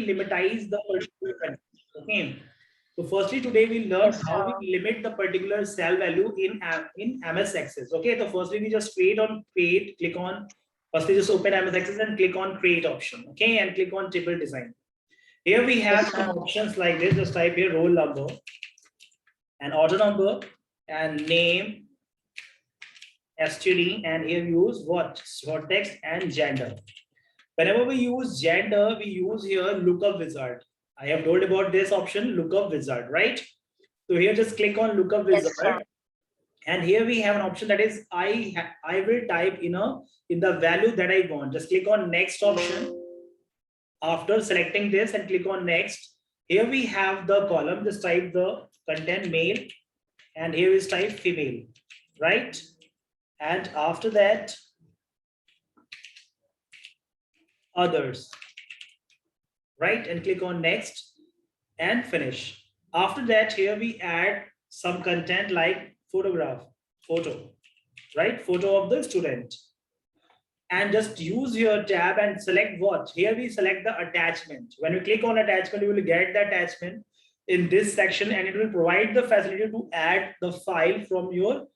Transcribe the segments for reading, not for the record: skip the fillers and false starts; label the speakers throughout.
Speaker 1: limitize the particular content. Okay. So firstly, today we learn
Speaker 2: Yes,
Speaker 1: how
Speaker 2: sir.
Speaker 1: we limit the particular cell value in MS Access. Okay. So firstly, we just create, click on, firstly just open MS Access and click on create option. Okay. And click on table design. Here we have
Speaker 2: Yes,
Speaker 1: some
Speaker 2: sir.
Speaker 1: options like this. Just type here roll number and auto number and name, STD, and here we use what? Short text and gender. Whenever we use gender, we use here lookup wizard. I have told about this option, lookup wizard, right? So here just click on lookup
Speaker 2: Yes, sir.
Speaker 1: wizard, and here we have an option that is I will type in the value that I want. Just click on next option. After selecting this and click on next, here we have the column. Just type the content male, and here is type female, right? And after that, others, right? And click on next and finish. After that, here we add some content like photograph, photo, right? Photo of the student. And just use your tab and select what? Here we select the attachment. When you click on attachment, you will get the attachment in this section, and it will provide the facility to add the file from your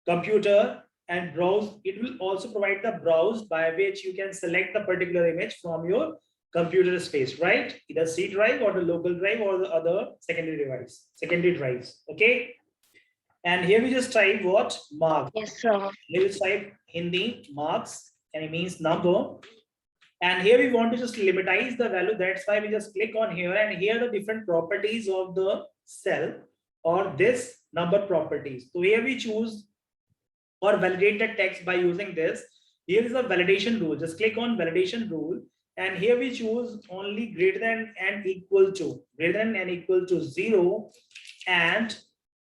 Speaker 1: computer and browse. It will also provide the browse by which you can select the particular image from your computer space, right? Either C drive or the local drive or the other secondary drives. Okay. And here we just type what? Mark.
Speaker 2: Yes, sir.
Speaker 1: Here we type Hindi marks, and it means number. And here we want to just limitize the value. That's why we just click on here, and here are the different properties of the cell or this number properties. So here we choose or validate the text by using this. Here is a validation rule. Just click on validation rule, and here we choose only greater than and equal to, 0 and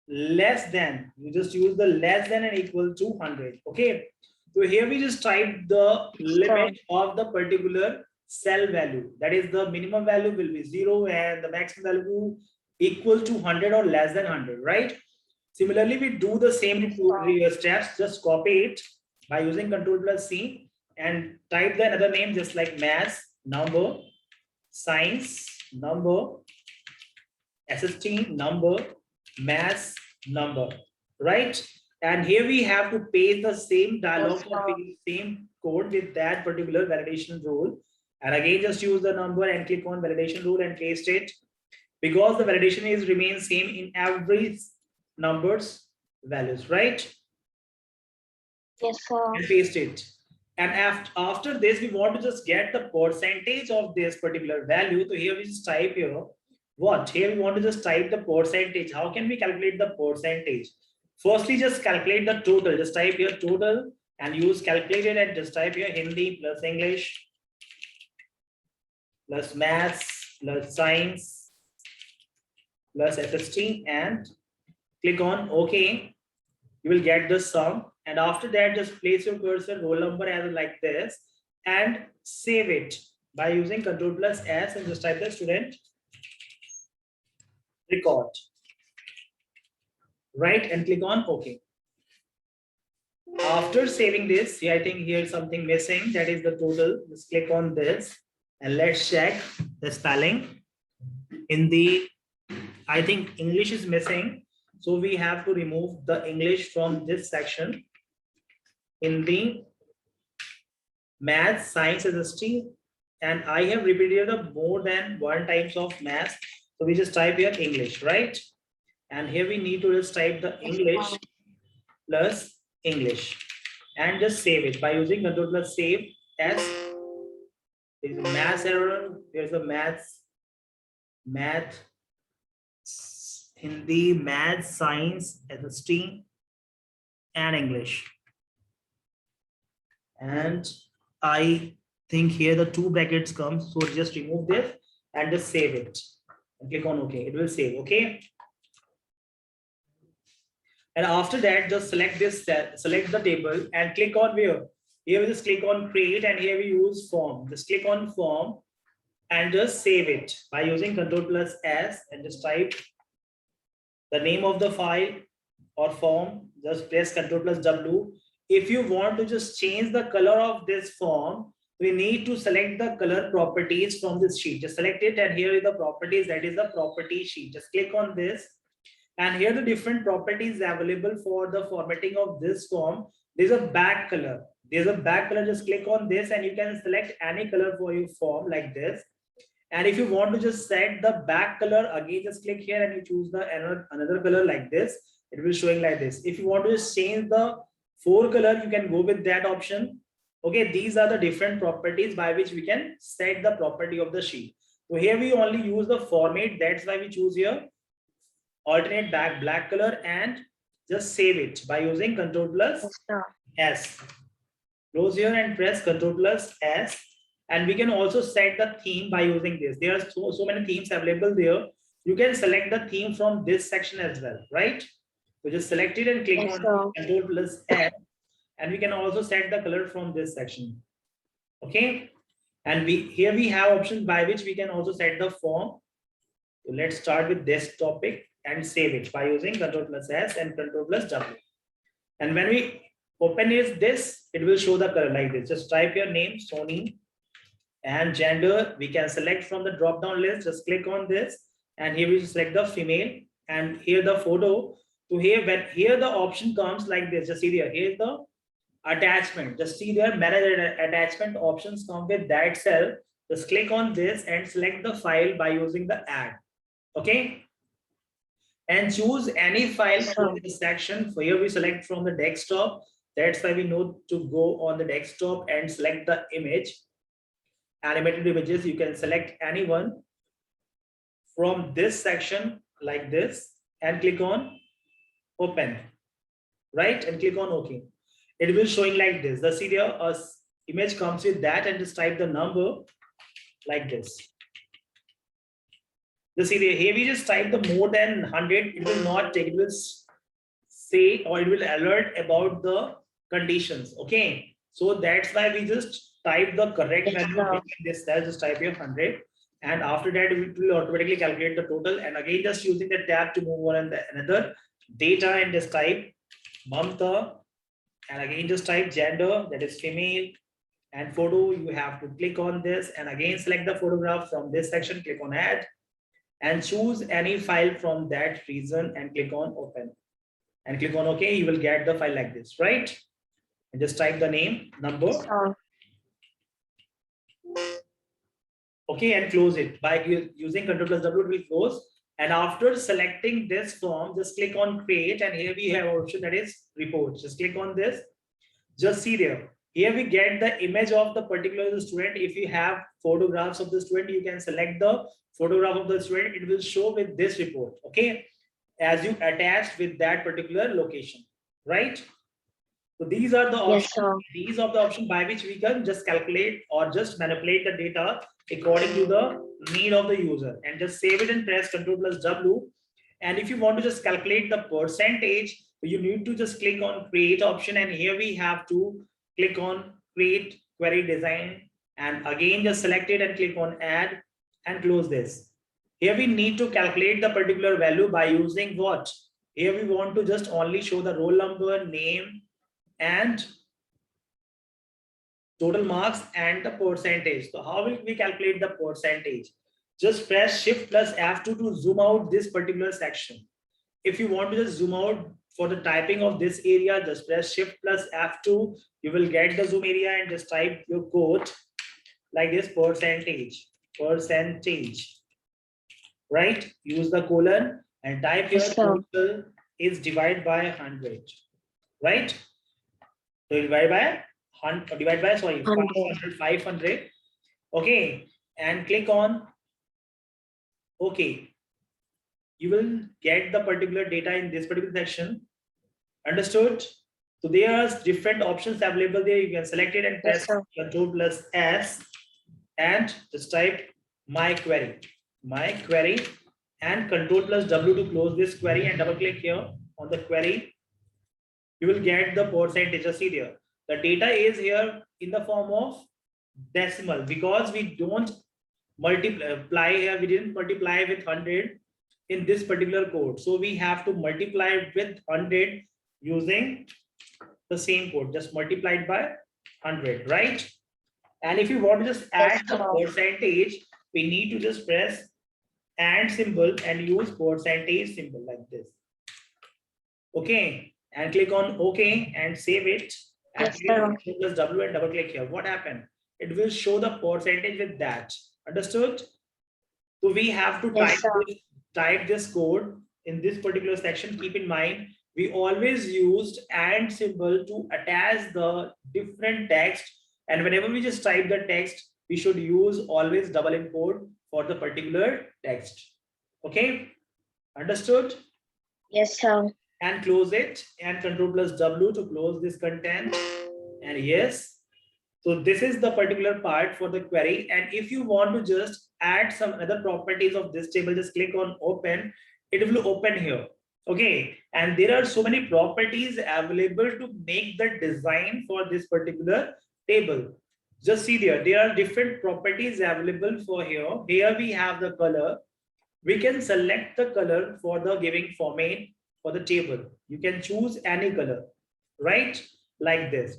Speaker 1: less than. You just use the less than and equal to 100. Okay. So here we just type the limit of the particular cell value. That is, the minimum value will be 0 and the maximum value equal to 100 or less than 100, right? Similarly, we do the same steps. Just copy it by using Ctrl+C and type the another name just like math, number, science, number, SST, number, math, number, right? And here we have to paste the same dialog, same code with that particular validation rule. And again, just use the number and click on validation rule and paste it, because the validation is remains same in every numbers values, right?
Speaker 2: Yes, sir.
Speaker 1: And paste it. And after this, we want to just get the percentage of this particular value. So here we just type here what? Here we want to just type the percentage. How can we calculate the percentage? Firstly, just calculate the total. Just type here total and use calculated, and just type here Hindi plus English plus maths plus science plus SST and click on OK. You will get the sum, and after that just place your cursor roll number as like this and save it by using Ctrl+S and just type the student record, right? And click on OK. After saving this, see, I think here's something missing, that is the total. Just click on this and let's check the spelling. In the, I think English is missing, so we have to remove the English from this section. In the math, science, SST, and I have repeated the more than one types of math, so we just type here English, right? And here we need to just type the English plus English and just save it by using Ctrl+Save as. There is a math error. There's a math, Hindi, math, science, SST, and English. And I think here the two brackets come, so just remove this and just save it and click on OK. It will save. Okay. And after that, just select this set, select the table and click on where? Here we just click on create, and here we use form. Just click on form and just save it by using Ctrl+S and just type the name of the file or form. Just press Ctrl+W. If you want to just change the color of this form, we need to select the color properties from this sheet. Just select it, and here is the properties, that is the property sheet. Just click on this, and here the different properties available for the formatting of this form. There's a back color. There's a back color. Just click on this, and you can select any color for your form like this. And if you want to just set the back color, again just click here and you choose the another color like this. It will showing like this. If you want to just change the fore color, you can go with that option. Okay, these are the different properties by which we can set the property of the sheet. So here we only use the format. That's why we choose here alternate back black color, and just save it by using Ctrl plus
Speaker 2: Yes, sir.
Speaker 1: S. Close here and press Ctrl plus S. And we can also set the theme by using this. There are so many themes available there. You can select the theme from this section as well, right? So just select it and click
Speaker 2: Yes,
Speaker 1: on
Speaker 2: sir.
Speaker 1: Ctrl plus S. And we can also set the color from this section. Okay. And here we have options by which we can also set the form. So let's start with this topic and save it by using Ctrl plus S and Ctrl plus W. And when we open is this, it will show the color like this. Just type your name, Sony, and gender. We can select from the drop down list. Just click on this, and here we select the female, and here the photo. So here the option comes like this. Just see there. Here's the attachment. Just see there, manage attachment options come with that cell. Just click on this and select the file by using the add. Okay. And choose any file from this section. For here we select from the desktop. That's why we know to go on the desktop and select the image. Animated images, you can select anyone from this section like this and click on open, right? And click on OK. It will showing like this. The serial image comes with that, and just type the number like this. The serial here we just type the more than 100. It will not take. It will say, or it will alert about the conditions. Okay, so that's why we just type the correct value in this cell. Just type your 100, and after that it will automatically calculate the total. And again, just using the tab to move on and another data, and just type Mamta, and again just type gender, that is female, and photo. You have to click on this, and again select the photograph from this section. Click on add, and choose any file from that region and click on open, and click on OK. You will get the file like this, right? And just type the name, number.
Speaker 2: Yes, sir.
Speaker 1: Okay, and close it by using Ctrl plus W. It will close. And after selecting this form, just click on create, and here we have an option that is report. Just click on this. Just see there. Here we get the image of the particular student. If you have photographs of the student, you can select the photograph of the student. It will show with this report. Okay, as you attached with that particular location, right? So these are the options.
Speaker 2: Yes,
Speaker 1: these are the options by which we can just calculate or just manipulate the data according to the need of the user, and just save it and press Ctrl plus W. And if you want to just calculate the percentage, you need to just click on create option, and here we have to click on create query design, and again just select it and click on add and close this. Here we need to calculate the particular value by using what? Here we want to just only show the roll number, name, and total marks and the percentage. So how will we calculate the percentage? Just press Shift plus F2 to zoom out this particular section. If you want to just zoom out for the typing of this area, just press Shift plus F2. You will get the zoom area, and just type your code like this, percentage, right? Use the colon and type your total is divided by 100, right? So divide by 500. Okay, and click on OK. You will get the particular data in this particular section. Understood? So there are different options available there. You can select it and press Ctrl plus S and just type my query, and Ctrl plus W to close this query, and double click here on the query. You will get the percentage. Just see there. The data is here in the form of decimal, because we don't multiply here. We didn't multiply with 100 in this particular code. So we have to multiply it with 100 using the same code, just multiplied by 100, right? And if you want to just
Speaker 2: Yes,
Speaker 1: add the
Speaker 2: sir.
Speaker 1: percentage, we need to just press and symbol and use percentage symbol like this. Okay, and click on OK and save it. And
Speaker 2: Yes,
Speaker 1: click
Speaker 2: sir.
Speaker 1: on plus W and double click here. What happened? It will show the percentage with that. Understood? So we have to
Speaker 2: Yes, sir.
Speaker 1: type this code in this particular section. Keep in mind, we always used and symbol to attach the different text. And whenever we just type the text, we should use always double import for the particular text. Okay, understood?
Speaker 2: Yes, sir.
Speaker 1: And close it and control plus W to close this content. And yes, so this is the particular part for the query. And if you want to just add some other properties of this table, just click on open. It will open here. Okay. And there are so many properties available to make the design for this particular table. Just see there are different properties available for here. Here we have the color. We can select the color for the giving format for the table. You can choose any color, right? Like this.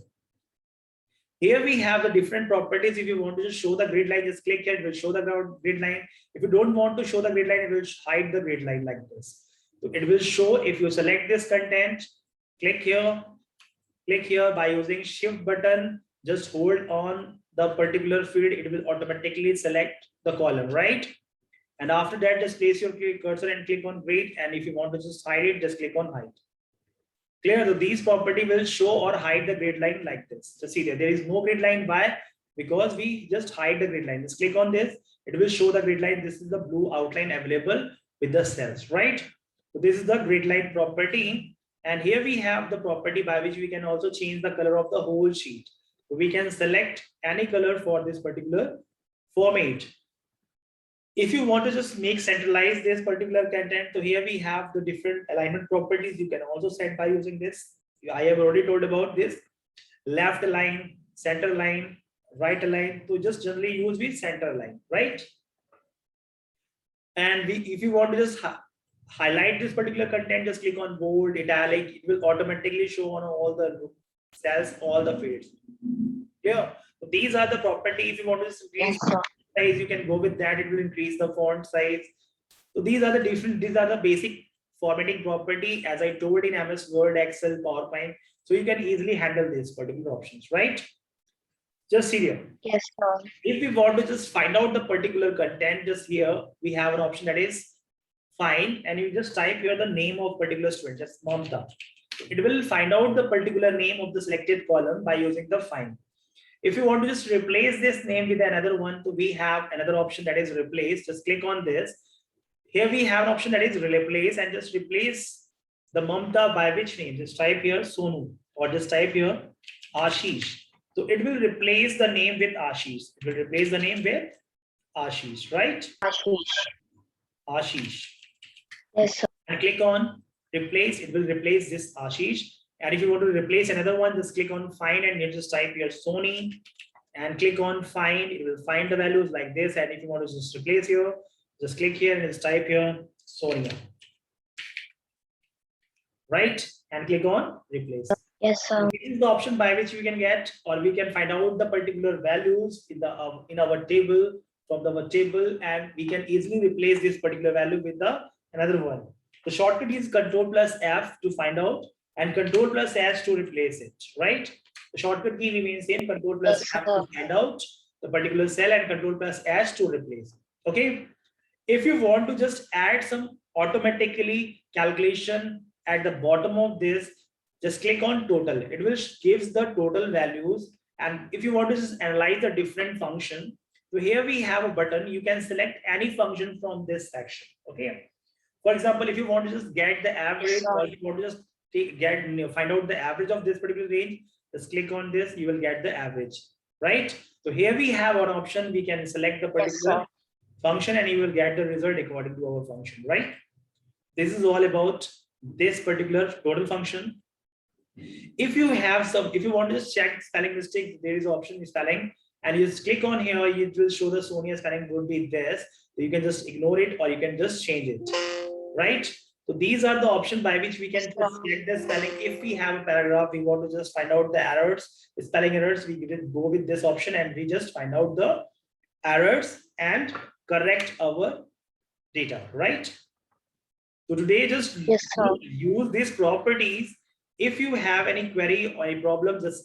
Speaker 1: Here we have the different properties. If you want to just show the grid line, just click here, it will show the grid line. If you don't want to show the grid line, it will hide the grid line like this. So it will show if you select this content, click here by using shift button, just hold on the particular field, it will automatically select the column, right? And after that, just place your cursor and click on grid. And if you want to just hide it, just click on hide. Clear? So these property will show or hide the grid line like this. Just see there is no grid line. Why? Because we just hide the grid line. Just click on this. It will show the grid line. This is the blue outline available with the cells, right? So this is the grid line property. And here we have the property by which we can also change the color of the whole sheet. So we can select any color for this particular format. If you want to just make centralize this particular content, so here we have the different alignment properties you can also set by using this. I have already told about this. Left align, center line, right align. So just generally use with center line, right? And if you want to just highlight this particular content, just click on bold, italic. It will automatically show on all the cells, all the fields. Yeah. So these are the properties. If you want to just size, you can go with that. It will increase the font size. So these are the basic formatting property as I told in MS Word, Excel, PowerPoint. So you can easily handle these particular options, right? Just see here.
Speaker 2: Yes, sir.
Speaker 1: If we want to just find out the particular content, just here we have an option that is find, and you just type here the name of particular student, just Mamta. It will find out the particular name of the selected column by using the find. If you want to just replace this name with another one, so we have another option that is replace. Just click on this. Here we have an option that is replace, and just replace the Mamta by which name? Just type here Sonu, or just type here Ashish. So it will replace the name with Ashish. It will replace the name with Ashish, right? Ashish.
Speaker 2: Yes, sir.
Speaker 1: And click on replace. It will replace this Ashish. And if you want to replace another one, just click on find and you just type here Sony and click on find. It will find the values like this. And if you want to just replace here, just click here and just type here Sonia. Right? And click on replace.
Speaker 2: Yes, sir.
Speaker 1: This is the option by which we can get, or we can find out the particular values in the in our table from our table, and we can easily replace this particular value with the another one. The shortcut is Control plus F to find out, and Control plus S to replace it. Right? The shortcut key remains same. Control plus F to find out the particular cell, and Control plus S to replace. Okay. If you want to just add some automatically calculation at the bottom of this, just click on total. It will gives the total values. And if you want to just analyze the different function, so here we have a button. You can select any function from this section. Okay. For example, if you want to just get the average, or if you want to just find out the average of this particular range, just click on this. You will get the average, right? So here we have an option. We can select the particular function, and you will get the result according to our function, right? This is all about this particular total function. If you want to just check spelling mistakes, there is an option spelling, and you just click on here, it will show the Sonia spelling would be this. So you can just ignore it, or you can just change it, right? So these are the options by which we can
Speaker 2: Yes,
Speaker 1: just
Speaker 2: sir.
Speaker 1: check the spelling. If we have a paragraph, we want to just find out the errors, the spelling errors, we just go with this option and we just find out the errors and correct our data, right? So today just
Speaker 2: Yes, sir.
Speaker 1: use these properties. If you have any query or a problem, just